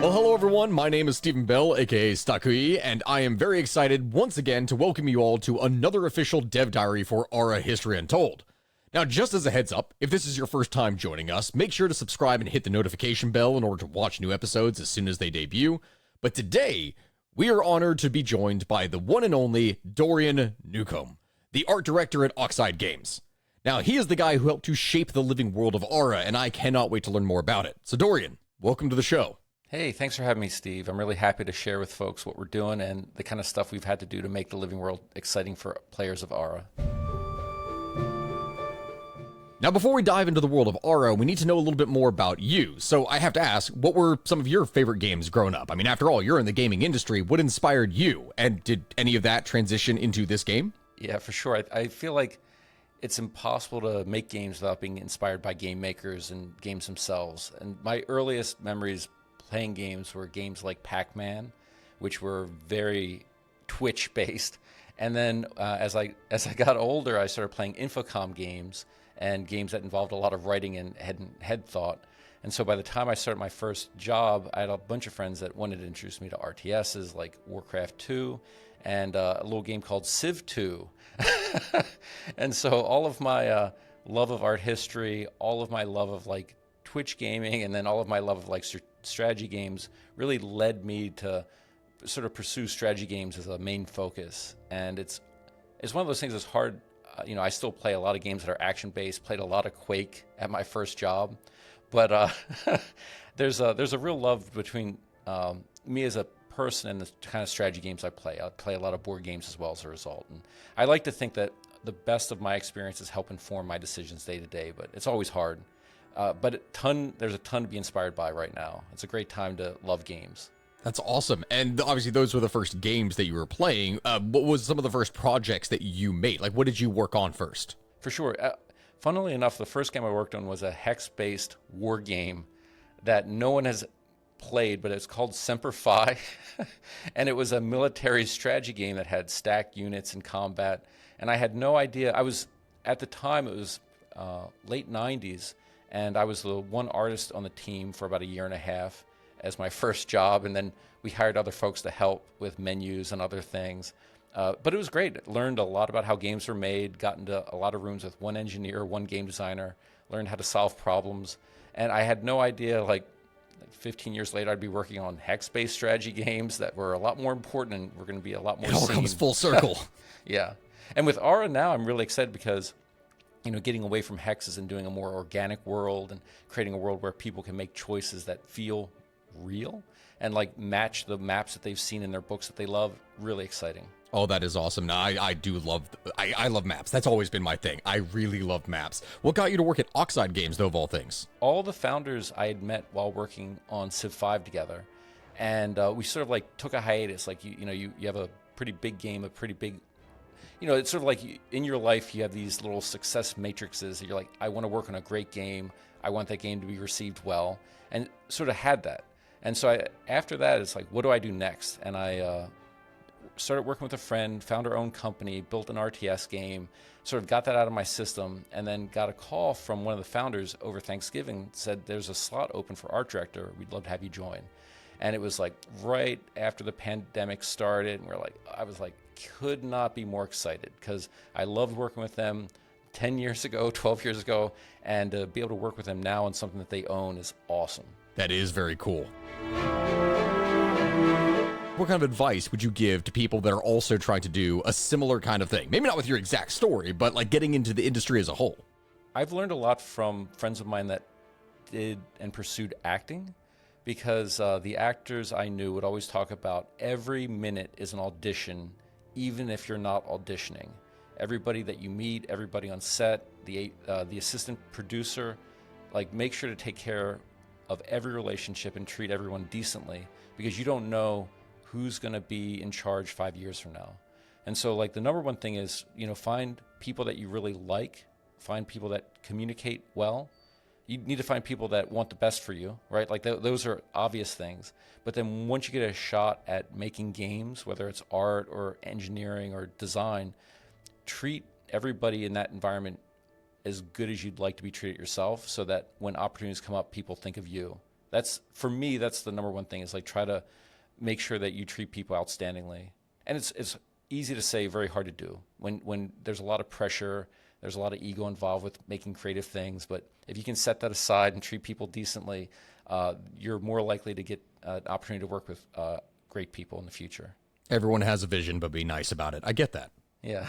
Well, hello everyone, my name is Stephen Bell, aka Stakui, and I am very excited once again to welcome you all to another official dev diary for Aura History Untold. Now, just as a heads up, if this is your first time joining us, make sure to subscribe and hit the notification bell in order to watch new episodes as soon as they debut. But today, we are honored to be joined by the one and only Dorian Newcomb, the art director at Oxide Games. Now, he is the guy who helped to shape the living world of Aura, and I cannot wait to learn more about it. So Dorian, welcome to the show. Hey, thanks for having me, Steve. I'm really happy to share with folks what we're doing and the kind of stuff we've had to do to make the living world exciting for players of Aura. Now, before we dive into the world of Aura, we need to know a little bit more about you. So I have to ask, what were some of your favorite games growing up? I mean, after all, you're in the gaming industry. What inspired you? And did any of that transition into this game? Yeah, for sure. I feel like it's impossible to make games without being inspired by game makers and games themselves. And my earliest memories playing games were games like Pac-Man, which were very Twitch-based. And then as I got older, I started playing Infocom games and games that involved a lot of writing and head thought. And so by the time I started my first job, I had a bunch of friends that wanted to introduce me to RTSs like Warcraft 2 and a little game called Civ 2. And so all of my love of art history, all of my love of like Twitch gaming, and then all of my love of like strategy games really led me to sort of pursue strategy games as a main focus. And it's one of those things that's hard. I still play a lot of games that are action-based, played a lot of Quake at my first job. But there's a real love between me as a person and the kind of strategy games I play. I play a lot of board games as well as a result. And I like to think that the best of my experiences help inform my decisions day to day, but it's always hard. But there's a ton to be inspired by right now. It's a great time to love games. That's awesome. And obviously those were the first games that you were playing. What was some of the first projects that you made? Like, what did you work on first? For sure. Funnily enough, the first game I worked on was a hex-based war game that no one has played, but it's called Semper Fi. And it was a military strategy game that had stacked units and combat. And I had no idea. At the time, it was late 90s, and I was the one artist on the team for about a year and a half as my first job, and then we hired other folks to help with menus and other things. But it was great. Learned a lot about how games were made, got into a lot of rooms with one engineer, one game designer, learned how to solve problems. And I had no idea, like 15 years later, I'd be working on hex-based strategy games that were a lot more important and were going to be a lot more It all comes full circle. Yeah. And with Aura now, I'm really excited because getting away from hexes and doing a more organic world and creating a world where people can make choices that feel real and like match the maps that they've seen in their books that they love. Really exciting. Oh, that is awesome. Now, I love maps. That's always been my thing. I really love maps. What got you to work at Oxide Games, though, of all things? All the founders I had met while working on Civ 5 together. And we sort of like took a hiatus. Like, you have a pretty big game, a pretty big, it's sort of like in your life, you have these little success matrices. You're like, I want to work on a great game. I want that game to be received well. And sort of had that. And so after that, it's like, what do I do next? And I started working with a friend, found our own company, built an RTS game, sort of got that out of my system, and then got a call from one of the founders over Thanksgiving, said, there's a slot open for art director. We'd love to have you join. And it was like right after the pandemic started, and I was like, could not be more excited because I loved working with them 10 years ago, 12 years ago, and to be able to work with them now on something that they own is awesome. That is very cool. What kind of advice would you give to people that are also trying to do a similar kind of thing? Maybe not with your exact story, but like getting into the industry as a whole. I've learned a lot from friends of mine that did and pursued acting because the actors I knew would always talk about every minute is an audition, even if you're not auditioning. Everybody that you meet, everybody on set, the assistant producer, like make sure to take care of every relationship and treat everyone decently because you don't know who's going to be in charge 5 years from now. And so like the number one thing is, find people that you really like, find people that communicate well. You need to find people that want the best for you, right? Like those are obvious things. But then once you get a shot at making games, whether it's art or engineering or design, treat everybody in that environment as good as you'd like to be treated yourself so that when opportunities come up, people think of you. That's, for me, that's the number one thing, is like try to make sure that you treat people outstandingly. And it's easy to say, very hard to do. When there's a lot of pressure, there's a lot of ego involved with making creative things. But if you can set that aside and treat people decently, you're more likely to get an opportunity to work with great people in the future. Everyone has a vision, but be nice about it. I get that. Yeah.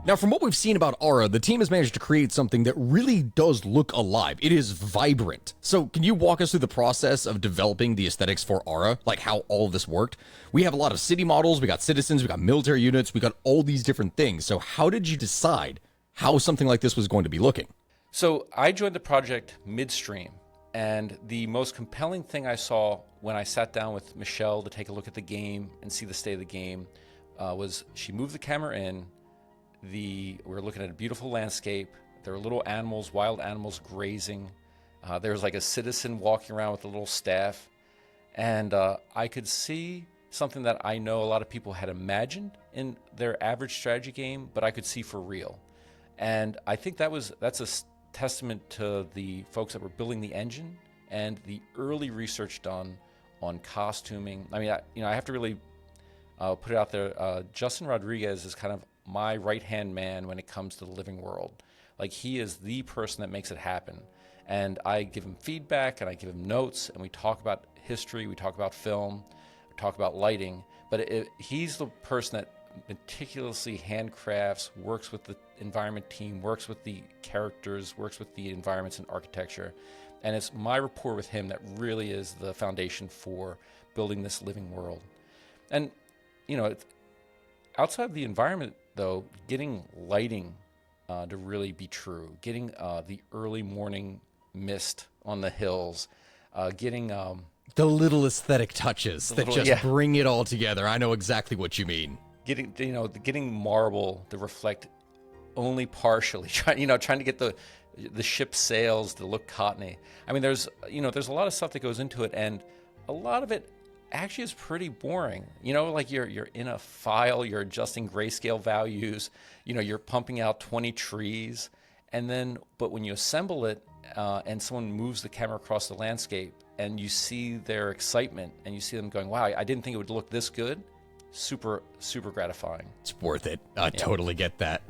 Now, from what we've seen about Aura, the team has managed to create something that really does look alive. It is vibrant. So can you walk us through the process of developing the aesthetics for Aura, like how all of this worked? We have a lot of city models, we got citizens, we got military units, we got all these different things. So how did you decide how something like this was going to be looking? So I joined the project midstream, and the most compelling thing I saw when I sat down with Michelle to take a look at the game and see the state of the game was she moved the camera in. We're looking at a beautiful landscape. There were little animals, wild animals grazing. There was like a citizen walking around with a little staff. And I could see something that I know a lot of people had imagined in their average strategy game, but I could see for real. And I think that's a testament to the folks that were building the engine and the early research done on costuming. I mean, I have to really put it out there. Justin Rodriguez is kind of my right-hand man when it comes to the living world. Like, he is the person that makes it happen. And I give him feedback and I give him notes, and we talk about history, we talk about film, we talk about lighting. But he's the person that meticulously handcrafts, works with the environment team, works with the characters, works with the environments and architecture. And it's my rapport with him that really is the foundation for building this living world. And, outside of the environment, though, getting lighting to really be true, getting the early morning mist on the hills, getting the little aesthetic touches that just bring it all together. I know exactly what you mean. Getting marble to reflect only partially, trying to get the ship's sails to look cottony. I mean, there's a lot of stuff that goes into it, and a lot of it actually is pretty boring. Like you're in a file, you're adjusting grayscale values, you're pumping out 20 trees, but when you assemble it and someone moves the camera across the landscape and you see their excitement and you see them going, wow, I didn't think it would look this good. Super, super gratifying. It's worth it. I totally get that.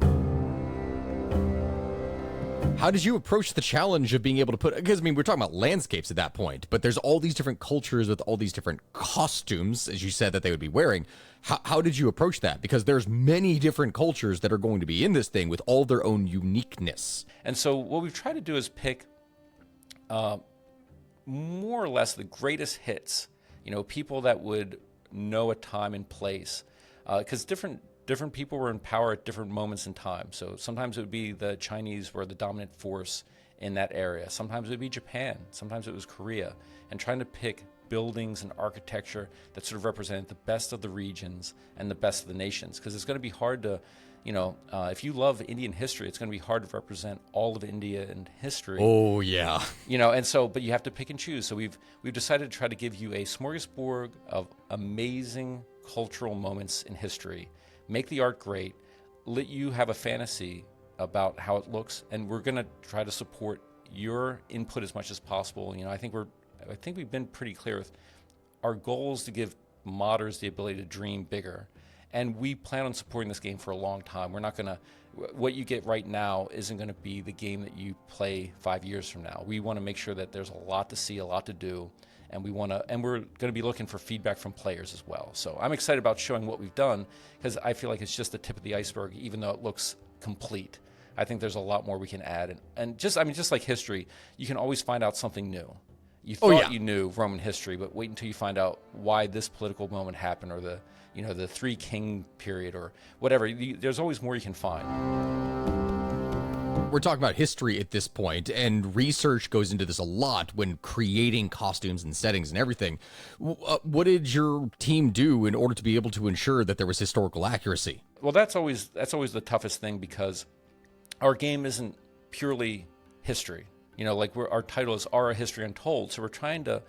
How did you approach the challenge of being able to because we're talking about landscapes at that point, but there's all these different cultures with all these different costumes, as you said, that they would be wearing. How did you approach that? Because there's many different cultures that are going to be in this thing with all their own uniqueness. And so what we've tried to do is pick more or less the greatest hits, people that would know a time and place, because different people were in power at different moments in time. So sometimes it would be the Chinese were the dominant force in that area. Sometimes it would be Japan. Sometimes it was Korea. And trying to pick buildings and architecture that sort of represented the best of the regions and the best of the nations. Because it's going to be hard to, if you love Indian history, it's going to be hard to represent all of India in history. Oh, yeah. But you have to pick and choose. So we've decided to try to give you a smorgasbord of amazing cultural moments in history. Make the art great, let you have a fantasy about how it looks, and we're going to try to support your input as much as possible. I think we've been pretty clear with our goal is to give modders the ability to dream bigger, and we plan on supporting this game for a long time. We're not going to, what you get right now isn't going to be the game that you play 5 years from now. We want to make sure that there's a lot to see, a lot to do. And we're going to be looking for feedback from players as well. So I'm excited about showing what we've done, because I feel like it's just the tip of the iceberg, even though it looks complete. I think there's a lot more we can add. And just like history, you can always find out something new. You thought you knew Roman history, but wait until you find out why this political moment happened, or the Three King period, or whatever. There's always more you can find. We're talking about history at this point, and research goes into this a lot when creating costumes and settings and everything. What did your team do in order to be able to ensure that there was historical accuracy? Well, that's always the toughest thing, because our game isn't purely history. Our title is Aura History Untold, so we're trying to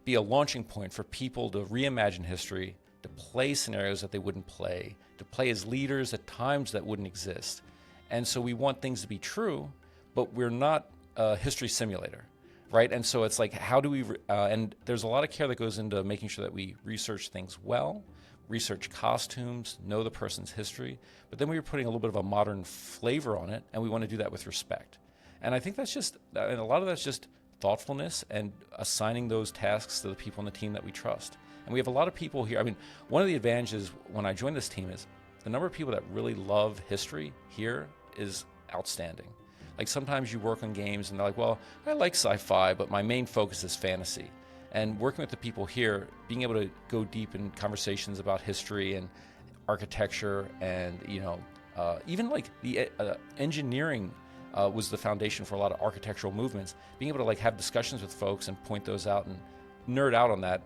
be a launching point for people to reimagine history, to play scenarios that they wouldn't play, to play as leaders at times that wouldn't exist. And so we want things to be true, but we're not a history simulator, right? And so it's like, how do we, and there's a lot of care that goes into making sure that we research things well, research costumes, know the person's history, but then we were putting a little bit of a modern flavor on it, and we want to do that with respect. And I think that's just, and a lot of that's just thoughtfulness and assigning those tasks to the people on the team that we trust. And we have a lot of people here. I mean, one of the advantages when I joined this team is the number of people that really love history here is outstanding. Like sometimes you work on games and they're like, well, I like sci-fi, but my main focus is fantasy. And working with the people here, being able to go deep in conversations about history and architecture and, even like the engineering was the foundation for a lot of architectural movements. Being able to like have discussions with folks and point those out and nerd out on that,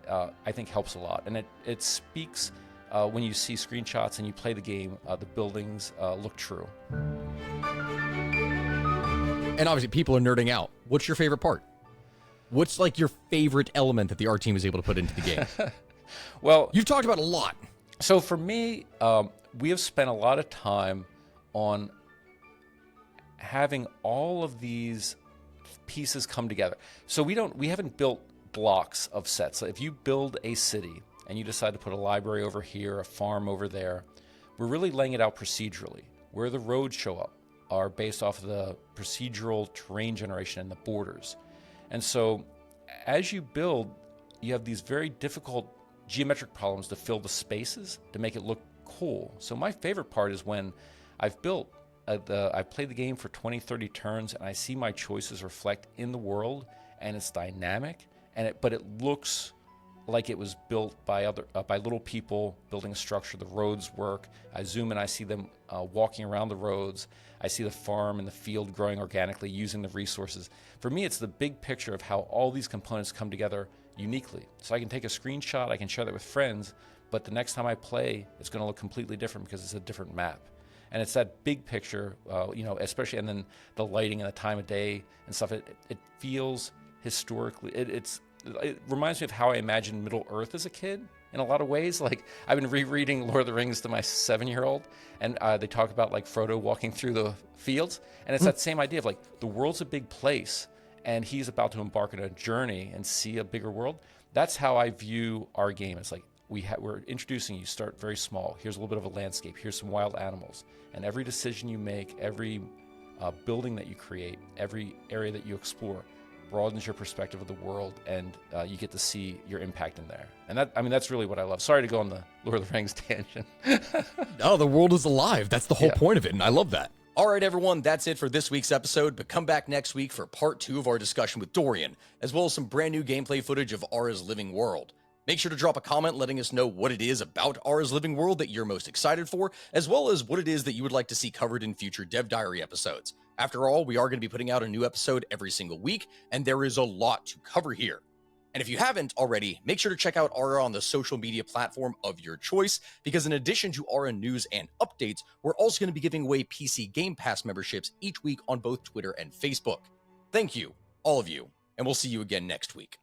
I think helps a lot. And it speaks when you see screenshots and you play the game, the buildings look true. And obviously people are nerding out. What's your favorite part? What's like your favorite element that the art team is able to put into the game? Well, you've talked about a lot. So for me, we have spent a lot of time on having all of these pieces come together. So we haven't built blocks of sets. So if you build a city and you decide to put a library over here, a farm over there, we're really laying it out procedurally. Where the roads show up are based off of the procedural terrain generation and the borders. And so as you build, you have these very difficult geometric problems to fill the spaces to make it look cool. So my favorite part is when I've built, I've played the game for 20, 30 turns, and I see my choices reflect in the world, and it's dynamic, but it looks like it was built by little people building a structure. The roads work. I zoom in, I see them walking around the roads. I see the farm and the field growing organically using the resources. For me, it's the big picture of how all these components come together uniquely. So I can take a screenshot, I can share that with friends, but the next time I play, it's going to look completely different because it's a different map. And it's that big picture, especially, and then the lighting and the time of day and stuff. It feels historically, it reminds me of how I imagined Middle Earth as a kid in a lot of ways. Like I've been rereading Lord of the Rings to my 7-year-old, and they talk about like Frodo walking through the fields, and it's that same idea of like the world's a big place, and he's about to embark on a journey and see a bigger world. That's how I view our game. It's like we're introducing you. Start very small. Here's a little bit of a landscape. Here's some wild animals, and every decision you make, every building that you create, every area that you explore broadens your perspective of the world, and you get to see your impact in there. And that's really what I love. Sorry to go on the Lord of the Rings tangent. No, the world is alive. That's the whole point of it, and I love that. All right, everyone, that's it for this week's episode, but come back next week for part 2 of our discussion with Dorian, as well as some brand new gameplay footage of Ara's Living World. Make sure to drop a comment letting us know what it is about Ara's Living World that you're most excited for, as well as what it is that you would like to see covered in future Dev Diary episodes. After all, we are going to be putting out a new episode every single week, and there is a lot to cover here. And if you haven't already, make sure to check out Ara on the social media platform of your choice, because in addition to Ara news and updates, we're also going to be giving away PC Game Pass memberships each week on both Twitter and Facebook. Thank you, all of you, and we'll see you again next week.